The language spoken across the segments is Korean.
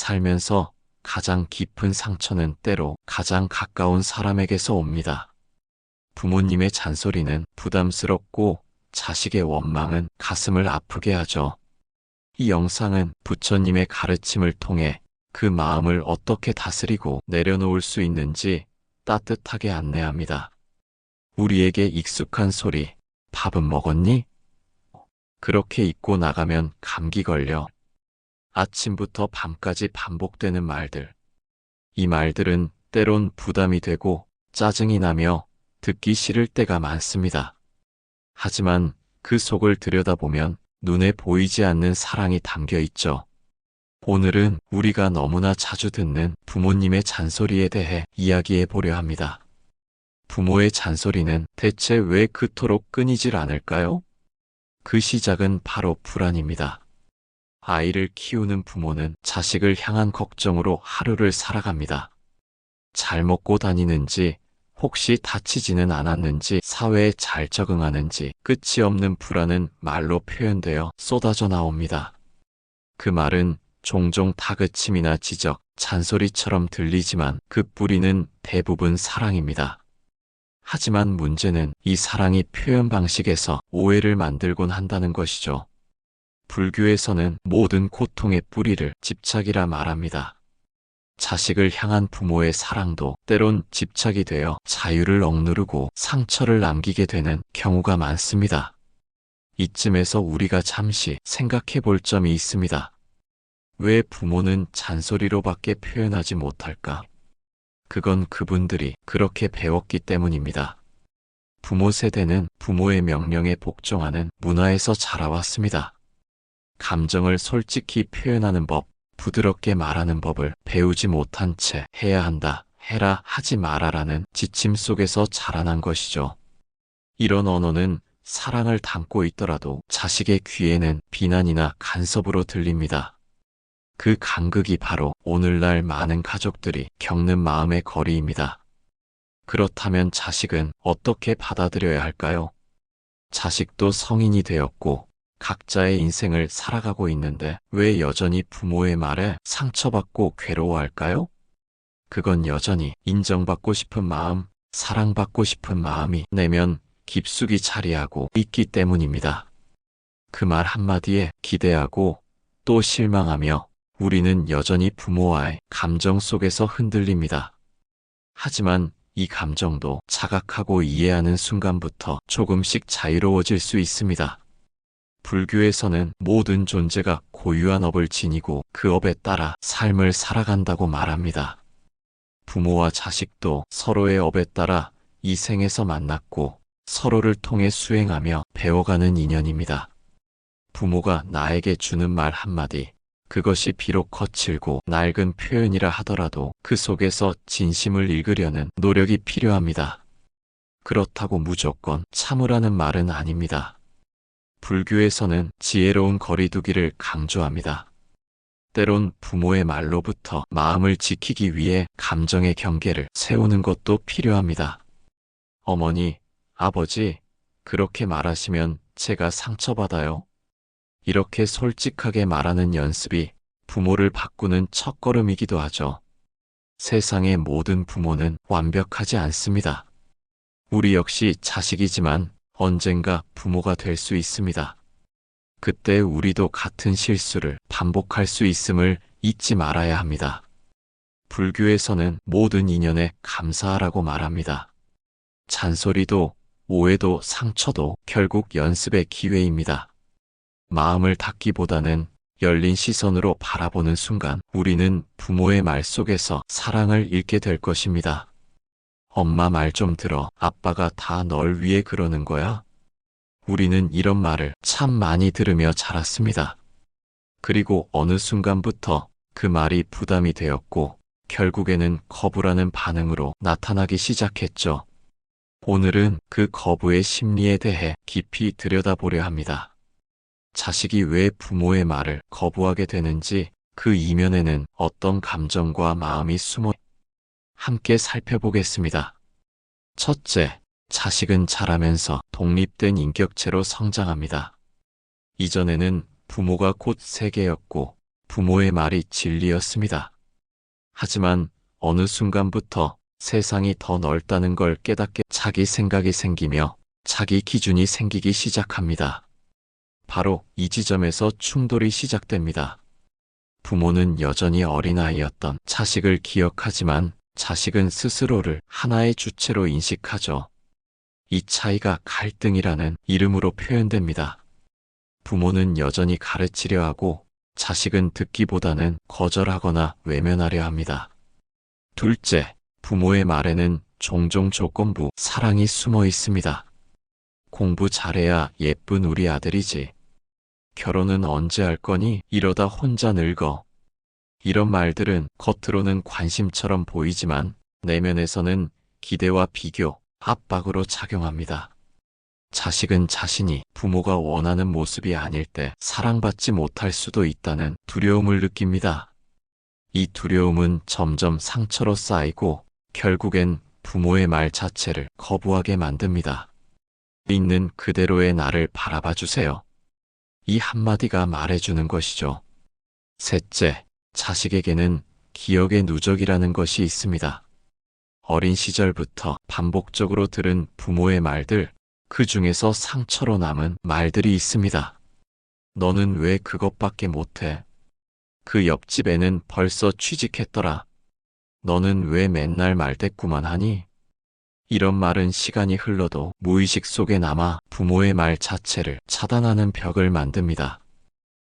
살면서 가장 깊은 상처는 때로 가장 가까운 사람에게서 옵니다. 부모님의 잔소리는 부담스럽고 자식의 원망은 가슴을 아프게 하죠. 이 영상은 부처님의 가르침을 통해 그 마음을 어떻게 다스리고 내려놓을 수 있는지 따뜻하게 안내합니다. 우리에게 익숙한 소리, 밥은 먹었니? 그렇게 잊고 나가면 감기 걸려. 아침부터 밤까지 반복되는 말들. 이 말들은 때론 부담이 되고 짜증이 나며 듣기 싫을 때가 많습니다. 하지만 그 속을 들여다보면 눈에 보이지 않는 사랑이 담겨 있죠. 오늘은 우리가 너무나 자주 듣는 부모님의 잔소리에 대해 이야기해 보려 합니다. 부모의 잔소리는 대체 왜 그토록 끊이질 않을까요? 그 시작은 바로 불안입니다. 아이를 키우는 부모는 자식을 향한 걱정으로 하루를 살아갑니다. 잘 먹고 다니는지, 혹시 다치지는 않았는지, 사회에 잘 적응하는지 끝이 없는 불안은 말로 표현되어 쏟아져 나옵니다. 그 말은 종종 다그침이나 지적, 잔소리처럼 들리지만 그 뿌리는 대부분 사랑입니다. 하지만 문제는 이 사랑이 표현 방식에서 오해를 만들곤 한다는 것이죠. 불교에서는 모든 고통의 뿌리를 집착이라 말합니다. 자식을 향한 부모의 사랑도 때론 집착이 되어 자유를 억누르고 상처를 남기게 되는 경우가 많습니다. 이쯤에서 우리가 잠시 생각해 볼 점이 있습니다. 왜 부모는 잔소리로밖에 표현하지 못할까? 그건 그분들이 그렇게 배웠기 때문입니다. 부모 세대는 부모의 명령에 복종하는 문화에서 자라왔습니다. 감정을 솔직히 표현하는 법, 부드럽게 말하는 법을 배우지 못한 채 해야 한다, 해라, 하지 마라라는 지침 속에서 자라난 것이죠. 이런 언어는 사랑을 담고 있더라도 자식의 귀에는 비난이나 간섭으로 들립니다. 그 간극이 바로 오늘날 많은 가족들이 겪는 마음의 거리입니다. 그렇다면 자식은 어떻게 받아들여야 할까요? 자식도 성인이 되었고 각자의 인생을 살아가고 있는데 왜 여전히 부모의 말에 상처받고 괴로워할까요? 그건 여전히 인정받고 싶은 마음, 사랑받고 싶은 마음이 내면 깊숙이 자리하고 있기 때문입니다. 그 말 한마디에 기대하고 또 실망하며 우리는 여전히 부모와의 감정 속에서 흔들립니다. 하지만 이 감정도 자각하고 이해하는 순간부터 조금씩 자유로워질 수 있습니다. 불교에서는 모든 존재가 고유한 업을 지니고 그 업에 따라 삶을 살아간다고 말합니다. 부모와 자식도 서로의 업에 따라 이 생에서 만났고 서로를 통해 수행하며 배워가는 인연입니다. 부모가 나에게 주는 말 한마디, 그것이 비록 거칠고 낡은 표현이라 하더라도 그 속에서 진심을 읽으려는 노력이 필요합니다. 그렇다고 무조건 참으라는 말은 아닙니다. 불교에서는 지혜로운 거리두기를 강조합니다. 때론 부모의 말로부터 마음을 지키기 위해 감정의 경계를 세우는 것도 필요합니다. 어머니, 아버지, 그렇게 말하시면 제가 상처받아요. 이렇게 솔직하게 말하는 연습이 부모를 바꾸는 첫걸음이기도 하죠. 세상의 모든 부모는 완벽하지 않습니다. 우리 역시 자식이지만 언젠가 부모가 될 수 있습니다. 그때 우리도 같은 실수를 반복할 수 있음을 잊지 말아야 합니다. 불교에서는 모든 인연에 감사하라고 말합니다. 잔소리도, 오해도, 상처도 결국 연습의 기회입니다. 마음을 닫기보다는 열린 시선으로 바라보는 순간 우리는 부모의 말 속에서 사랑을 잃게 될 것입니다. 엄마 말 좀 들어. 아빠가 다 널 위해 그러는 거야? 우리는 이런 말을 참 많이 들으며 자랐습니다. 그리고 어느 순간부터 그 말이 부담이 되었고 결국에는 거부라는 반응으로 나타나기 시작했죠. 오늘은 그 거부의 심리에 대해 깊이 들여다보려 합니다. 자식이 왜 부모의 말을 거부하게 되는지, 그 이면에는 어떤 감정과 마음이 숨어 함께 살펴보겠습니다. 첫째, 자식은 자라면서 독립된 인격체로 성장합니다. 이전에는 부모가 곧 세계였고 부모의 말이 진리였습니다. 하지만 어느 순간부터 세상이 더 넓다는 걸 깨닫게 자기 생각이 생기며 자기 기준이 생기기 시작합니다. 바로 이 지점에서 충돌이 시작됩니다. 부모는 여전히 어린아이였던 자식을 기억하지만 자식은 스스로를 하나의 주체로 인식하죠. 이 차이가 갈등이라는 이름으로 표현됩니다. 부모는 여전히 가르치려 하고 자식은 듣기보다는 거절하거나 외면하려 합니다. 둘째, 부모의 말에는 종종 조건부 사랑이 숨어 있습니다. 공부 잘해야 예쁜 우리 아들이지. 결혼은 언제 할 거니? 이러다 혼자 늙어. 이런 말들은 겉으로는 관심처럼 보이지만 내면에서는 기대와 비교, 압박으로 작용합니다. 자식은 자신이 부모가 원하는 모습이 아닐 때 사랑받지 못할 수도 있다는 두려움을 느낍니다. 이 두려움은 점점 상처로 쌓이고 결국엔 부모의 말 자체를 거부하게 만듭니다. 있는 그대로의 나를 바라봐 주세요. 이 한마디가 말해주는 것이죠. 셋째, 자식에게는 기억의 누적이라는 것이 있습니다. 어린 시절부터 반복적으로 들은 부모의 말들, 그 중에서 상처로 남은 말들이 있습니다. 너는 왜 그것밖에 못해? 그 옆집 애는 벌써 취직했더라. 너는 왜 맨날 말대꾸만 하니? 이런 말은 시간이 흘러도 무의식 속에 남아 부모의 말 자체를 차단하는 벽을 만듭니다.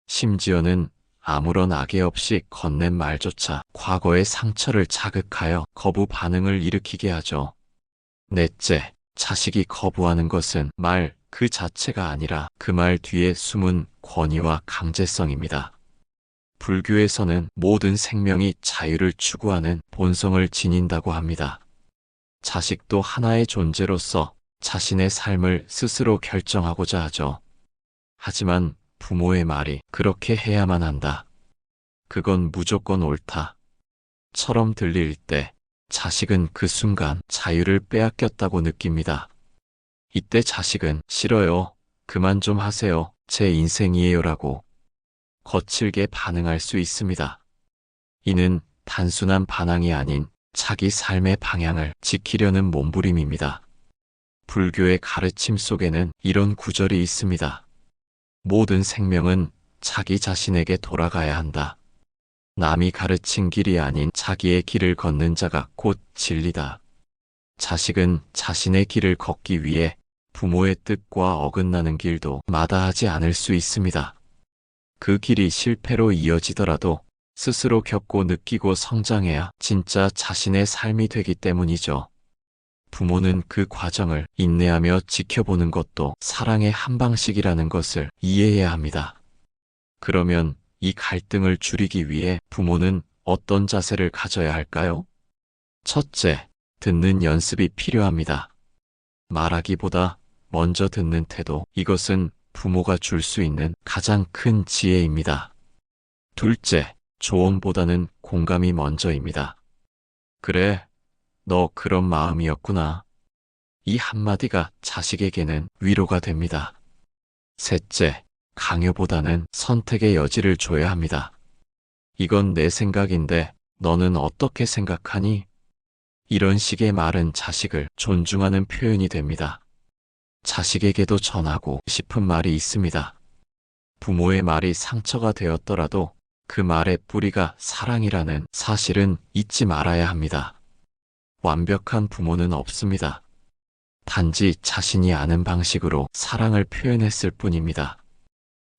심지어는 아무런 악의 없이 건넨 말조차 과거의 상처를 자극하여 거부 반응을 일으키게 하죠. 넷째, 자식이 거부하는 것은 말 그 자체가 아니라 그 말 뒤에 숨은 권위와 강제성입니다. 불교에서는 모든 생명이 자유를 추구하는 본성을 지닌다고 합니다. 자식도 하나의 존재로서 자신의 삶을 스스로 결정하고자 하죠. 하지만 부모의 말이 그렇게 해야만 한다. 그건 무조건 옳다. 처럼 들릴 때 자식은 그 순간 자유를 빼앗겼다고 느낍니다. 이때 자식은 싫어요. 그만 좀 하세요. 제 인생이에요 라고 거칠게 반응할 수 있습니다. 이는 단순한 반항이 아닌 자기 삶의 방향을 지키려는 몸부림입니다. 불교의 가르침 속에는 이런 구절이 있습니다. 모든 생명은 자기 자신에게 돌아가야 한다. 남이 가르친 길이 아닌 자기의 길을 걷는 자가 곧 진리다. 자식은 자신의 길을 걷기 위해 부모의 뜻과 어긋나는 길도 마다하지 않을 수 있습니다. 그 길이 실패로 이어지더라도 스스로 겪고 느끼고 성장해야 진짜 자신의 삶이 되기 때문이죠. 부모는 그 과정을 인내하며 지켜보는 것도 사랑의 한 방식이라는 것을 이해해야 합니다. 그러면 이 갈등을 줄이기 위해 부모는 어떤 자세를 가져야 할까요? 첫째, 듣는 연습이 필요합니다. 말하기보다 먼저 듣는 태도, 이것은 부모가 줄 수 있는 가장 큰 지혜입니다. 둘째, 조언보다는 공감이 먼저입니다. 그래, 너 그런 마음이었구나. 이 한마디가 자식에게는 위로가 됩니다. 셋째, 강요보다는 선택의 여지를 줘야 합니다. 이건 내 생각인데 너는 어떻게 생각하니? 이런 식의 말은 자식을 존중하는 표현이 됩니다. 자식에게도 전하고 싶은 말이 있습니다. 부모의 말이 상처가 되었더라도 그 말의 뿌리가 사랑이라는 사실은 잊지 말아야 합니다. 완벽한 부모는 없습니다. 단지 자신이 아는 방식으로 사랑을 표현했을 뿐입니다.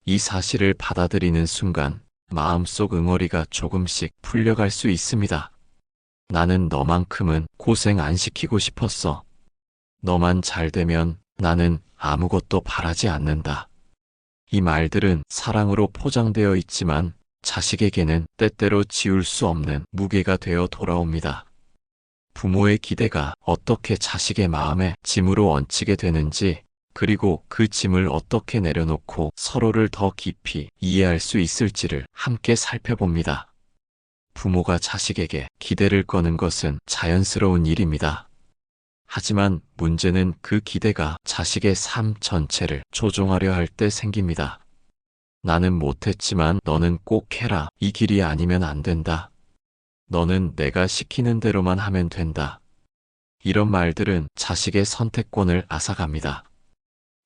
이 사실을 받아들이는 순간 마음속 응어리가 조금씩 풀려갈 수 있습니다. 나는 너만큼은 고생 안 시키고 싶었어. 너만 잘 되면 나는 아무것도 바라지 않는다. 이 말들은 사랑으로 포장되어 있지만 자식에게는 때때로 지울 수 없는 무게가 되어 돌아옵니다. 부모의 기대가 어떻게 자식의 마음에 짐으로 얹히게 되는지, 그리고 그 짐을 어떻게 내려놓고 서로를 더 깊이 이해할 수 있을지를 함께 살펴봅니다. 부모가 자식에게 기대를 거는 것은 자연스러운 일입니다. 하지만 문제는 그 기대가 자식의 삶 전체를 조종하려 할 때 생깁니다. 나는 못했지만 너는 꼭 해라. 이 길이 아니면 안 된다. 너는 내가 시키는 대로만 하면 된다. 이런 말들은 자식의 선택권을 앗아갑니다.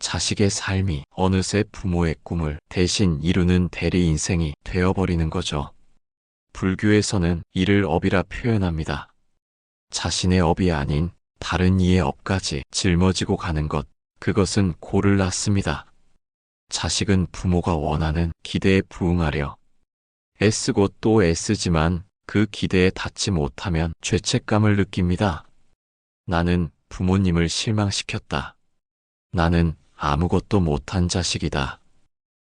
자식의 삶이 어느새 부모의 꿈을 대신 이루는 대리 인생이 되어버리는 거죠. 불교에서는 이를 업이라 표현합니다. 자신의 업이 아닌 다른 이의 업까지 짊어지고 가는 것, 그것은 고를 낳습니다. 자식은 부모가 원하는 기대에 부응하려 애쓰고 또 애쓰지만 그 기대에 닿지 못하면 죄책감을 느낍니다. 나는 부모님을 실망시켰다. 나는 아무것도 못한 자식이다.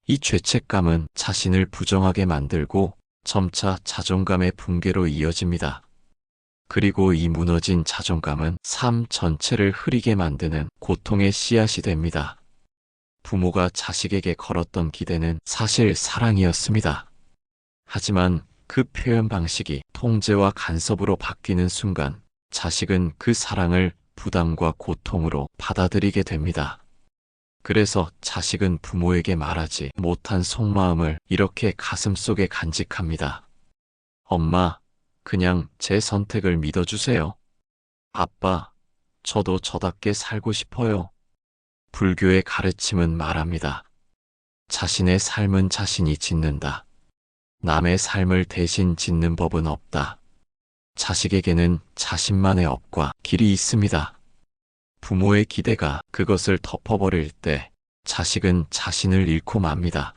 이 죄책감은 자신을 부정하게 만들고 점차 자존감의 붕괴로 이어집니다. 그리고 이 무너진 자존감은 삶 전체를 흐리게 만드는 고통의 씨앗이 됩니다. 부모가 자식에게 걸었던 기대는 사실 사랑이었습니다. 하지만 그 표현 방식이 통제와 간섭으로 바뀌는 순간 자식은 그 사랑을 부담과 고통으로 받아들이게 됩니다. 그래서 자식은 부모에게 말하지 못한 속마음을 이렇게 가슴속에 간직합니다. 엄마, 그냥 제 선택을 믿어주세요. 아빠, 저도 저답게 살고 싶어요. 불교의 가르침은 말합니다. 자신의 삶은 자신이 짓는다. 남의 삶을 대신 짓는 법은 없다. 자식에게는 자신만의 업과 길이 있습니다. 부모의 기대가 그것을 덮어버릴 때 자식은 자신을 잃고 맙니다.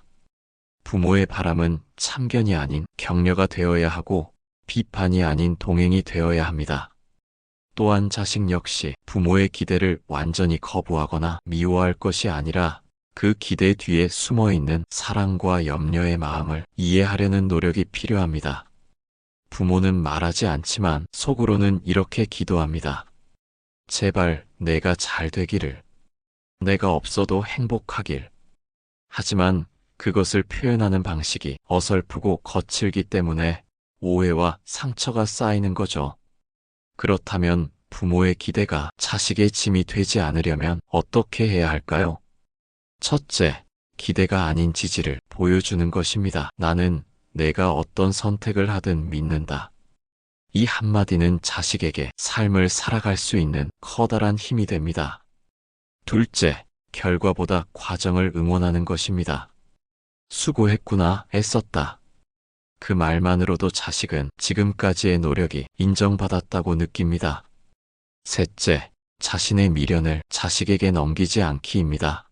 부모의 바람은 참견이 아닌 격려가 되어야 하고 비판이 아닌 동행이 되어야 합니다. 또한 자식 역시 부모의 기대를 완전히 거부하거나 미워할 것이 아니라 그 기대 뒤에 숨어있는 사랑과 염려의 마음을 이해하려는 노력이 필요합니다. 부모는 말하지 않지만 속으로는 이렇게 기도합니다. 제발 내가 잘 되기를. 내가 없어도 행복하길. 하지만 그것을 표현하는 방식이 어설프고 거칠기 때문에 오해와 상처가 쌓이는 거죠. 그렇다면 부모의 기대가 자식의 짐이 되지 않으려면 어떻게 해야 할까요? 첫째, 기대가 아닌 지지를 보여주는 것입니다. 나는 내가 어떤 선택을 하든 믿는다. 이 한마디는 자식에게 삶을 살아갈 수 있는 커다란 힘이 됩니다. 둘째, 결과보다 과정을 응원하는 것입니다. 수고했구나, 애썼다. 그 말만으로도 자식은 지금까지의 노력이 인정받았다고 느낍니다. 셋째, 자신의 미련을 자식에게 넘기지 않기입니다.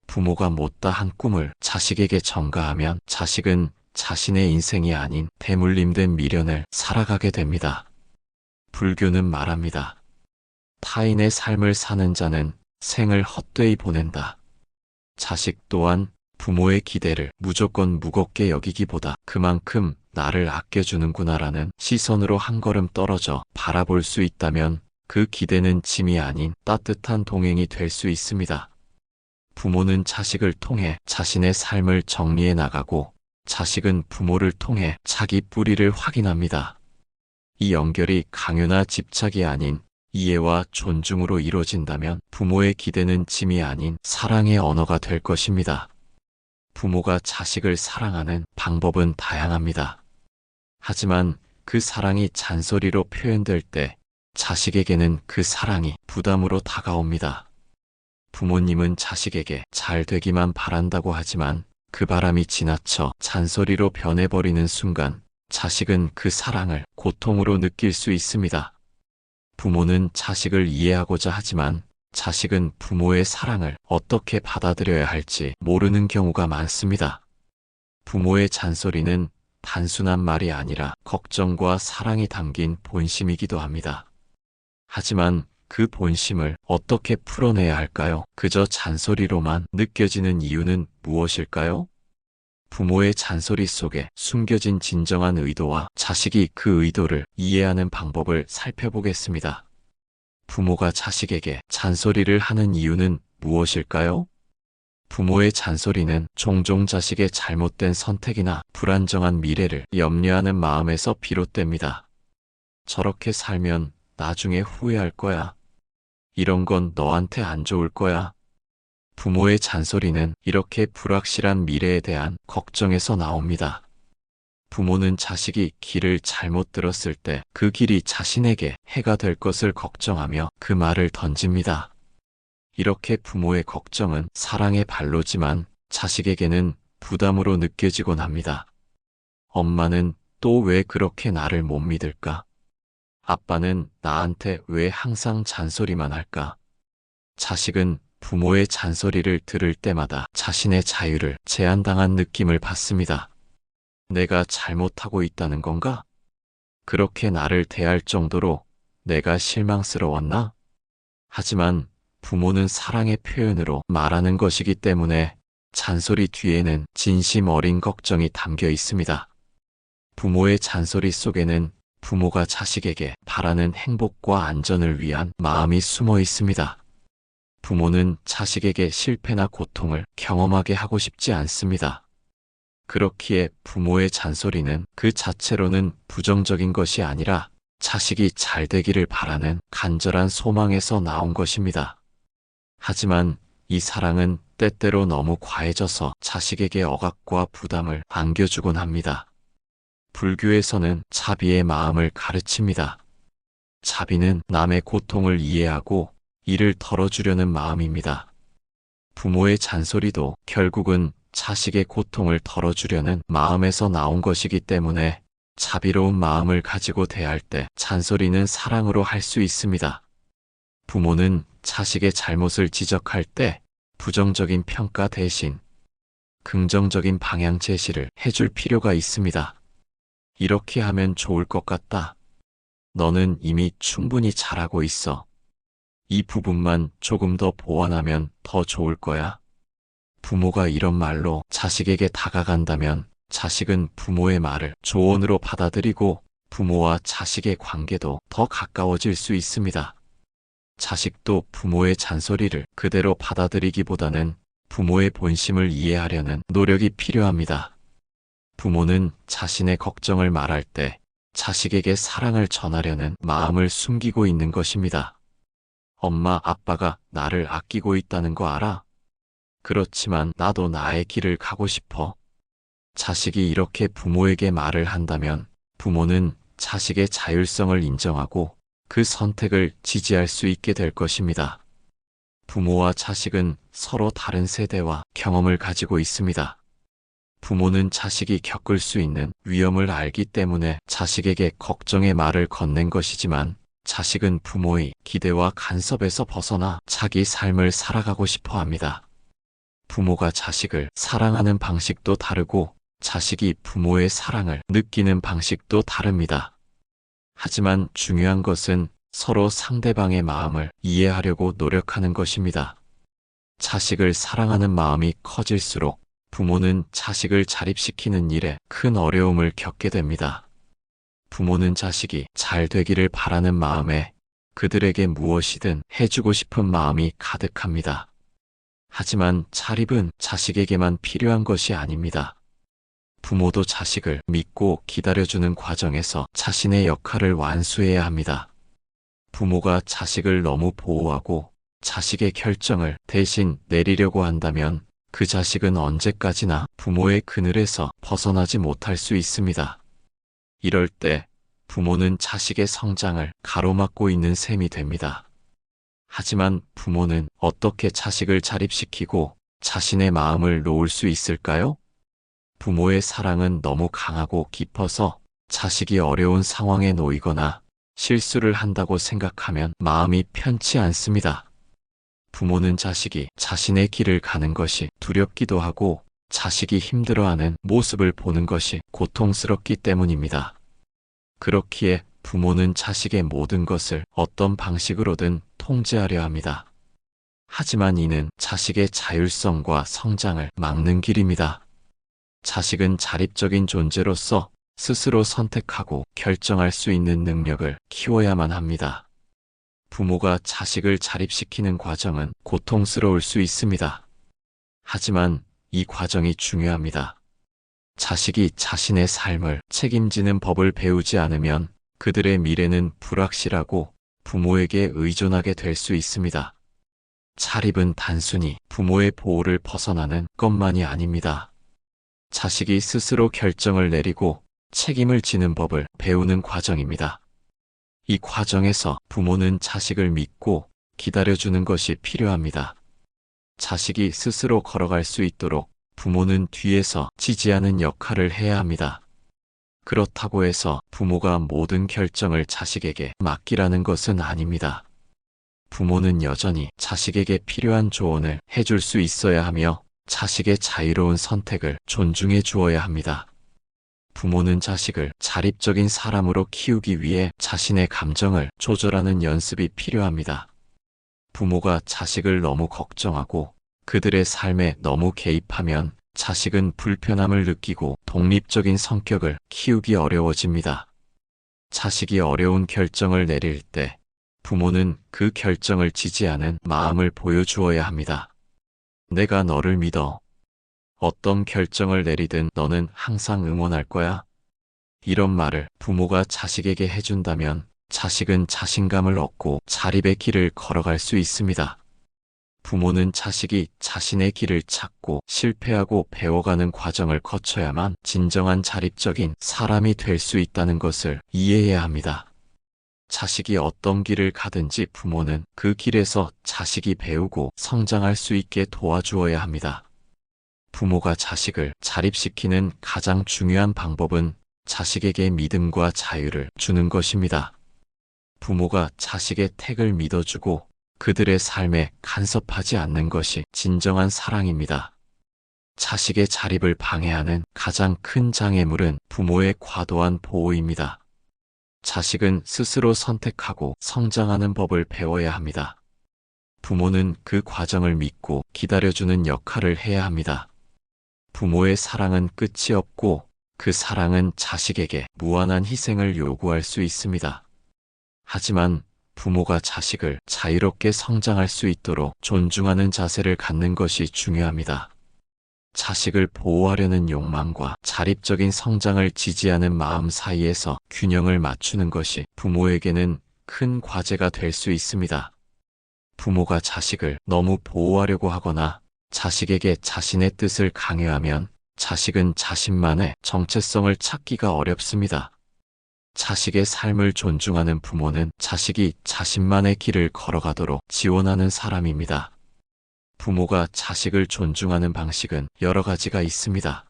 부모가 못다 한 꿈을 자식에게 전가하면 자식은 자신의 인생이 아닌 대물림된 미련을 살아가게 됩니다. 불교는 말합니다. 타인의 삶을 사는 자는 생을 헛되이 보낸다. 자식 또한 부모의 기대를 무조건 무겁게 여기기보다 그만큼 나를 아껴주는구나라는 시선으로 한 걸음 떨어져 바라볼 수 있다면 그 기대는 짐이 아닌 따뜻한 동행이 될 수 있습니다. 부모는 자식을 통해 자신의 삶을 정리해 나가고 자식은 부모를 통해 자기 뿌리를 확인합니다. 이 연결이 강요나 집착이 아닌 이해와 존중으로 이루어진다면 부모의 기대는 짐이 아닌 사랑의 언어가 될 것입니다. 부모가 자식을 사랑하는 방법은 다양합니다. 하지만 그 사랑이 잔소리로 표현될 때 자식에게는 그 사랑이 부담으로 다가옵니다. 부모님은 자식에게 잘 되기만 바란다고 하지만 그 바람이 지나쳐 잔소리로 변해버리는 순간 자식은 그 사랑을 고통으로 느낄 수 있습니다. 부모는 자식을 이해하고자 하지만 자식은 부모의 사랑을 어떻게 받아들여야 할지 모르는 경우가 많습니다. 부모의 잔소리는 단순한 말이 아니라 걱정과 사랑이 담긴 본심이기도 합니다. 하지만 그 본심을 어떻게 풀어내야 할까요? 그저 잔소리로만 느껴지는 이유는 무엇일까요? 부모의 잔소리 속에 숨겨진 진정한 의도와 자식이 그 의도를 이해하는 방법을 살펴보겠습니다. 부모가 자식에게 잔소리를 하는 이유는 무엇일까요? 부모의 잔소리는 종종 자식의 잘못된 선택이나 불안정한 미래를 염려하는 마음에서 비롯됩니다. 저렇게 살면 나중에 후회할 거야. 이런 건 너한테 안 좋을 거야. 부모의 잔소리는 이렇게 불확실한 미래에 대한 걱정에서 나옵니다. 부모는 자식이 길을 잘못 들었을 때 그 길이 자신에게 해가 될 것을 걱정하며 그 말을 던집니다. 이렇게 부모의 걱정은 사랑의 발로지만 자식에게는 부담으로 느껴지곤 합니다. 엄마는 또 왜 그렇게 나를 못 믿을까? 아빠는 나한테 왜 항상 잔소리만 할까? 자식은 부모의 잔소리를 들을 때마다 자신의 자유를 제한당한 느낌을 받습니다. 내가 잘못하고 있다는 건가? 그렇게 나를 대할 정도로 내가 실망스러웠나? 하지만 부모는 사랑의 표현으로 말하는 것이기 때문에 잔소리 뒤에는 진심 어린 걱정이 담겨 있습니다. 부모의 잔소리 속에는 부모가 자식에게 바라는 행복과 안전을 위한 마음이 숨어 있습니다. 부모는 자식에게 실패나 고통을 경험하게 하고 싶지 않습니다. 그렇기에 부모의 잔소리는 그 자체로는 부정적인 것이 아니라 자식이 잘 되기를 바라는 간절한 소망에서 나온 것입니다. 하지만 이 사랑은 때때로 너무 과해져서 자식에게 억압과 부담을 안겨주곤 합니다. 불교에서는 자비의 마음을 가르칩니다. 자비는 남의 고통을 이해하고 이를 덜어주려는 마음입니다. 부모의 잔소리도 결국은 자식의 고통을 덜어주려는 마음에서 나온 것이기 때문에 자비로운 마음을 가지고 대할 때 잔소리는 사랑으로 할 수 있습니다. 부모는 자식의 잘못을 지적할 때 부정적인 평가 대신 긍정적인 방향 제시를 해줄 필요가 있습니다. 이렇게 하면 좋을 것 같다. 너는 이미 충분히 잘하고 있어. 이 부분만 조금 더 보완하면 더 좋을 거야. 부모가 이런 말로 자식에게 다가간다면 자식은 부모의 말을 조언으로 받아들이고 부모와 자식의 관계도 더 가까워질 수 있습니다. 자식도 부모의 잔소리를 그대로 받아들이기보다는 부모의 본심을 이해하려는 노력이 필요합니다. 부모는 자신의 걱정을 말할 때 자식에게 사랑을 전하려는 마음을 숨기고 있는 것입니다. 엄마, 아빠가 나를 아끼고 있다는 거 알아? 그렇지만 나도 나의 길을 가고 싶어. 자식이 이렇게 부모에게 말을 한다면 부모는 자식의 자율성을 인정하고 그 선택을 지지할 수 있게 될 것입니다. 부모와 자식은 서로 다른 세대와 경험을 가지고 있습니다. 부모는 자식이 겪을 수 있는 위험을 알기 때문에 자식에게 걱정의 말을 건넨 것이지만 자식은 부모의 기대와 간섭에서 벗어나 자기 삶을 살아가고 싶어 합니다. 부모가 자식을 사랑하는 방식도 다르고 자식이 부모의 사랑을 느끼는 방식도 다릅니다. 하지만 중요한 것은 서로 상대방의 마음을 이해하려고 노력하는 것입니다. 자식을 사랑하는 마음이 커질수록 부모는 자식을 자립시키는 일에 큰 어려움을 겪게 됩니다. 부모는 자식이 잘 되기를 바라는 마음에 그들에게 무엇이든 해주고 싶은 마음이 가득합니다. 하지만 자립은 자식에게만 필요한 것이 아닙니다. 부모도 자식을 믿고 기다려주는 과정에서 자신의 역할을 완수해야 합니다. 부모가 자식을 너무 보호하고 자식의 결정을 대신 내리려고 한다면 그 자식은 언제까지나 부모의 그늘에서 벗어나지 못할 수 있습니다. 이럴 때 부모는 자식의 성장을 가로막고 있는 셈이 됩니다. 하지만 부모는 어떻게 자식을 자립시키고 자신의 마음을 놓을 수 있을까요? 부모의 사랑은 너무 강하고 깊어서 자식이 어려운 상황에 놓이거나 실수를 한다고 생각하면 마음이 편치 않습니다. 부모는 자식이 자신의 길을 가는 것이 두렵기도 하고 자식이 힘들어하는 모습을 보는 것이 고통스럽기 때문입니다. 그렇기에 부모는 자식의 모든 것을 어떤 방식으로든 통제하려 합니다. 하지만 이는 자식의 자율성과 성장을 막는 길입니다. 자식은 자립적인 존재로서 스스로 선택하고 결정할 수 있는 능력을 키워야만 합니다. 부모가 자식을 자립시키는 과정은 고통스러울 수 있습니다. 하지만 이 과정이 중요합니다. 자식이 자신의 삶을 책임지는 법을 배우지 않으면 그들의 미래는 불확실하고 부모에게 의존하게 될 수 있습니다. 자립은 단순히 부모의 보호를 벗어나는 것만이 아닙니다. 자식이 스스로 결정을 내리고 책임을 지는 법을 배우는 과정입니다. 이 과정에서 부모는 자식을 믿고 기다려주는 것이 필요합니다. 자식이 스스로 걸어갈 수 있도록 부모는 뒤에서 지지하는 역할을 해야 합니다. 그렇다고 해서 부모가 모든 결정을 자식에게 맡기라는 것은 아닙니다. 부모는 여전히 자식에게 필요한 조언을 해줄 수 있어야 하며 자식의 자유로운 선택을 존중해 주어야 합니다. 부모는 자식을 자립적인 사람으로 키우기 위해 자신의 감정을 조절하는 연습이 필요합니다. 부모가 자식을 너무 걱정하고 그들의 삶에 너무 개입하면 자식은 불편함을 느끼고 독립적인 성격을 키우기 어려워집니다. 자식이 어려운 결정을 내릴 때 부모는 그 결정을 지지하는 마음을 보여주어야 합니다. 내가 너를 믿어. 어떤 결정을 내리든 너는 항상 응원할 거야. 이런 말을 부모가 자식에게 해준다면 자식은 자신감을 얻고 자립의 길을 걸어갈 수 있습니다. 부모는 자식이 자신의 길을 찾고 실패하고 배워가는 과정을 거쳐야만 진정한 자립적인 사람이 될 수 있다는 것을 이해해야 합니다. 자식이 어떤 길을 가든지 부모는 그 길에서 자식이 배우고 성장할 수 있게 도와주어야 합니다. 부모가 자식을 자립시키는 가장 중요한 방법은 자식에게 믿음과 자유를 주는 것입니다. 부모가 자식의 택을 믿어주고 그들의 삶에 간섭하지 않는 것이 진정한 사랑입니다. 자식의 자립을 방해하는 가장 큰 장애물은 부모의 과도한 보호입니다. 자식은 스스로 선택하고 성장하는 법을 배워야 합니다. 부모는 그 과정을 믿고 기다려주는 역할을 해야 합니다. 부모의 사랑은 끝이 없고 그 사랑은 자식에게 무한한 희생을 요구할 수 있습니다. 하지만 부모가 자식을 자유롭게 성장할 수 있도록 존중하는 자세를 갖는 것이 중요합니다. 자식을 보호하려는 욕망과 자립적인 성장을 지지하는 마음 사이에서 균형을 맞추는 것이 부모에게는 큰 과제가 될 수 있습니다. 부모가 자식을 너무 보호하려고 하거나 자식에게 자신의 뜻을 강요하면 자식은 자신만의 정체성을 찾기가 어렵습니다. 자식의 삶을 존중하는 부모는 자식이 자신만의 길을 걸어가도록 지원하는 사람입니다. 부모가 자식을 존중하는 방식은 여러 가지가 있습니다.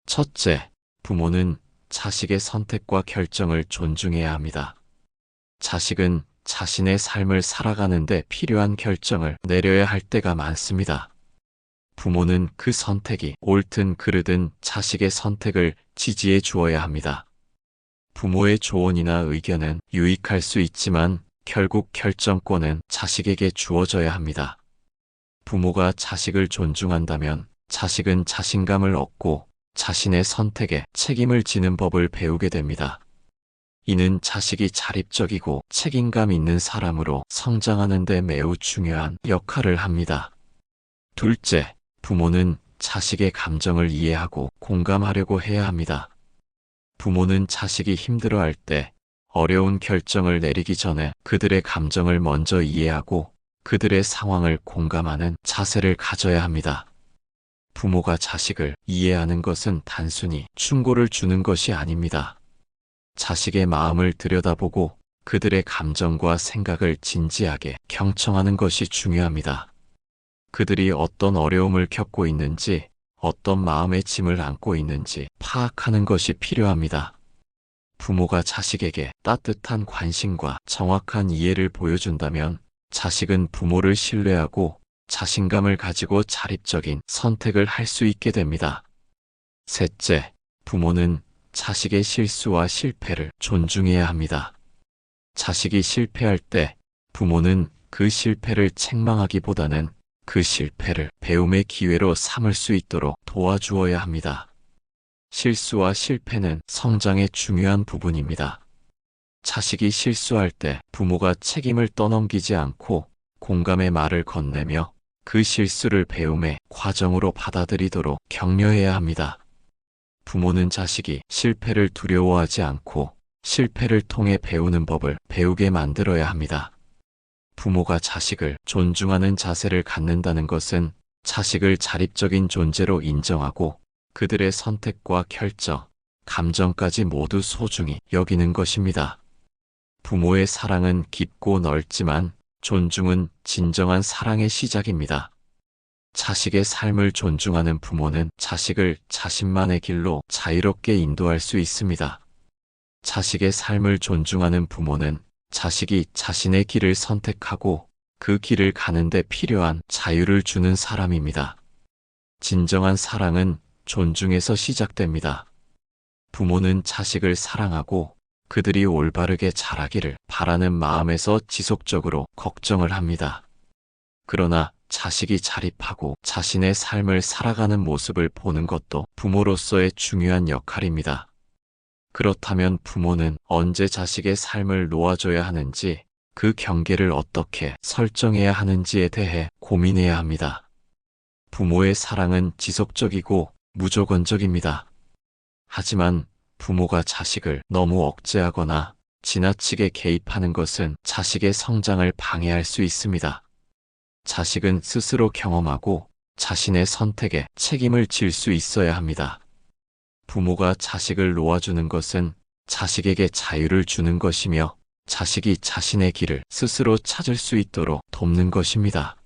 첫째, 부모는 자식의 선택과 결정을 존중해야 합니다. 자식은 자신의 삶을 살아가는데 필요한 결정을 내려야 할 때가 많습니다. 부모는 그 선택이 옳든 그르든 자식의 선택을 지지해 주어야 합니다. 부모의 조언이나 의견은 유익할 수 있지만 결국 결정권은 자식에게 주어져야 합니다. 부모가 자식을 존중한다면 자식은 자신감을 얻고 자신의 선택에 책임을 지는 법을 배우게 됩니다. 이는 자식이 자립적이고 책임감 있는 사람으로 성장하는 데 매우 중요한 역할을 합니다. 둘째, 부모는 자식의 감정을 이해하고 공감하려고 해야 합니다. 부모는 자식이 힘들어할 때 어려운 결정을 내리기 전에 그들의 감정을 먼저 이해하고 그들의 상황을 공감하는 자세를 가져야 합니다. 부모가 자식을 이해하는 것은 단순히 충고를 주는 것이 아닙니다. 자식의 마음을 들여다보고 그들의 감정과 생각을 진지하게 경청하는 것이 중요합니다. 그들이 어떤 어려움을 겪고 있는지, 어떤 마음의 짐을 안고 있는지 파악하는 것이 필요합니다. 부모가 자식에게 따뜻한 관심과 정확한 이해를 보여준다면 자식은 부모를 신뢰하고 자신감을 가지고 자립적인 선택을 할 수 있게 됩니다. 셋째, 부모는 자식의 실수와 실패를 존중해야 합니다. 자식이 실패할 때 부모는 그 실패를 책망하기보다는 그 실패를 배움의 기회로 삼을 수 있도록 도와주어야 합니다. 실수와 실패는 성장의 중요한 부분입니다. 자식이 실수할 때 부모가 책임을 떠넘기지 않고 공감의 말을 건네며 그 실수를 배움의 과정으로 받아들이도록 격려해야 합니다. 부모는 자식이 실패를 두려워하지 않고 실패를 통해 배우는 법을 배우게 만들어야 합니다. 부모가 자식을 존중하는 자세를 갖는다는 것은 자식을 자립적인 존재로 인정하고 그들의 선택과 결정, 감정까지 모두 소중히 여기는 것입니다. 부모의 사랑은 깊고 넓지만 존중은 진정한 사랑의 시작입니다. 자식의 삶을 존중하는 부모는 자식을 자신만의 길로 자유롭게 인도할 수 있습니다. 자식의 삶을 존중하는 부모는 자식이 자신의 길을 선택하고 그 길을 가는 데 필요한 자유를 주는 사람입니다. 진정한 사랑은 존중에서 시작됩니다. 부모는 자식을 사랑하고 그들이 올바르게 자라기를 바라는 마음에서 지속적으로 걱정을 합니다. 그러나 자식이 자립하고 자신의 삶을 살아가는 모습을 보는 것도 부모로서의 중요한 역할입니다. 그렇다면 부모는 언제 자식의 삶을 놓아줘야 하는지, 그 경계를 어떻게 설정해야 하는지에 대해 고민해야 합니다. 부모의 사랑은 지속적이고 무조건적입니다. 하지만 부모가 자식을 너무 억제하거나 지나치게 개입하는 것은 자식의 성장을 방해할 수 있습니다. 자식은 스스로 경험하고 자신의 선택에 책임을 질 수 있어야 합니다. 부모가 자식을 놓아주는 것은 자식에게 자유를 주는 것이며 자식이 자신의 길을 스스로 찾을 수 있도록 돕는 것입니다.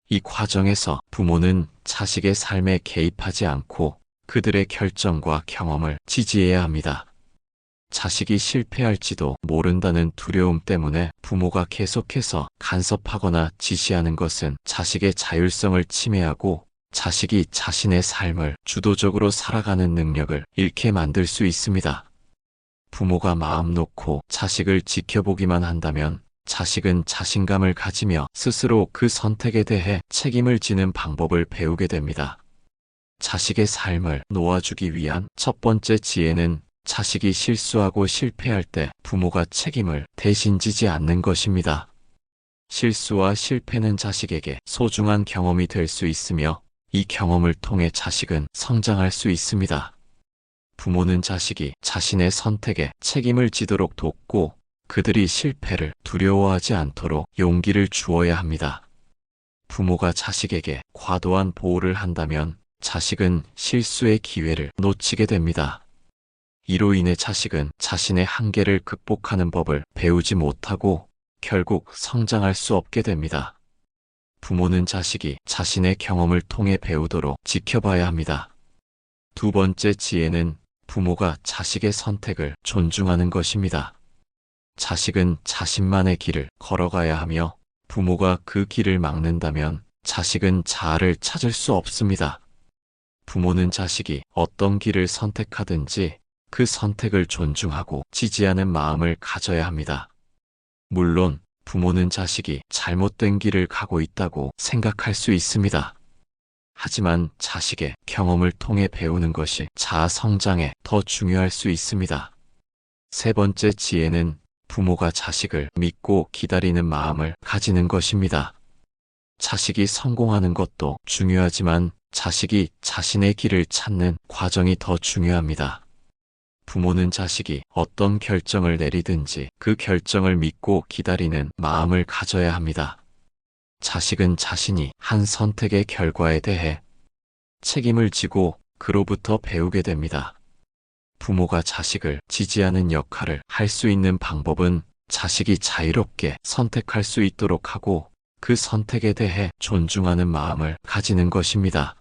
이 과정에서 부모는 자식의 삶에 개입하지 않고 그들의 결정과 경험을 지지해야 합니다. 자식이 실패할지도 모른다는 두려움 때문에 부모가 계속해서 간섭하거나 지시하는 것은 자식의 자율성을 침해하고 자식이 자신의 삶을 주도적으로 살아가는 능력을 잃게 만들 수 있습니다. 부모가 마음 놓고 자식을 지켜보기만 한다면 자식은 자신감을 가지며 스스로 그 선택에 대해 책임을 지는 방법을 배우게 됩니다. 자식의 삶을 놓아주기 위한 첫 번째 지혜는 자식이 실수하고 실패할 때 부모가 책임을 대신 지지 않는 것입니다. 실수와 실패는 자식에게 소중한 경험이 될 수 있으며 이 경험을 통해 자식은 성장할 수 있습니다. 부모는 자식이 자신의 선택에 책임을 지도록 돕고 그들이 실패를 두려워하지 않도록 용기를 주어야 합니다. 부모가 자식에게 과도한 보호를 한다면 자식은 실수의 기회를 놓치게 됩니다. 이로 인해 자식은 자신의 한계를 극복하는 법을 배우지 못하고 결국 성장할 수 없게 됩니다. 부모는 자식이 자신의 경험을 통해 배우도록 지켜봐야 합니다. 두 번째 지혜는 부모가 자식의 선택을 존중하는 것입니다. 자식은 자신만의 길을 걸어가야 하며 부모가 그 길을 막는다면 자식은 자아를 찾을 수 없습니다. 부모는 자식이 어떤 길을 선택하든지 그 선택을 존중하고 지지하는 마음을 가져야 합니다. 물론 부모는 자식이 잘못된 길을 가고 있다고 생각할 수 있습니다. 하지만 자식의 경험을 통해 배우는 것이 자아 성장에 더 중요할 수 있습니다. 세 번째 지혜는 부모가 자식을 믿고 기다리는 마음을 가지는 것입니다. 자식이 성공하는 것도 중요하지만 자식이 자신의 길을 찾는 과정이 더 중요합니다. 부모는 자식이 어떤 결정을 내리든지 그 결정을 믿고 기다리는 마음을 가져야 합니다. 자식은 자신이 한 선택의 결과에 대해 책임을 지고 그로부터 배우게 됩니다. 부모가 자식을 지지하는 역할을 할 수 있는 방법은 자식이 자유롭게 선택할 수 있도록 하고 그 선택에 대해 존중하는 마음을 가지는 것입니다.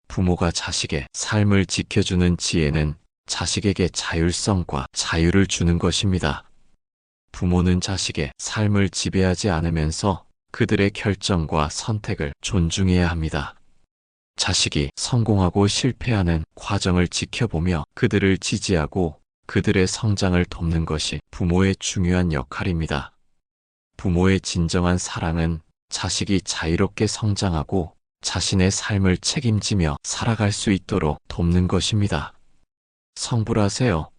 부모가 자식의 삶을 지켜주는 지혜는 자식에게 자율성과 자유를 주는 것입니다. 부모는 자식의 삶을 지배하지 않으면서 그들의 결정과 선택을 존중해야 합니다. 자식이 성공하고 실패하는 과정을 지켜보며 그들을 지지하고 그들의 성장을 돕는 것이 부모의 중요한 역할입니다. 부모의 진정한 사랑은 자식이 자유롭게 성장하고 자신의 삶을 책임지며 살아갈 수 있도록 돕는 것입니다. 성불하세요.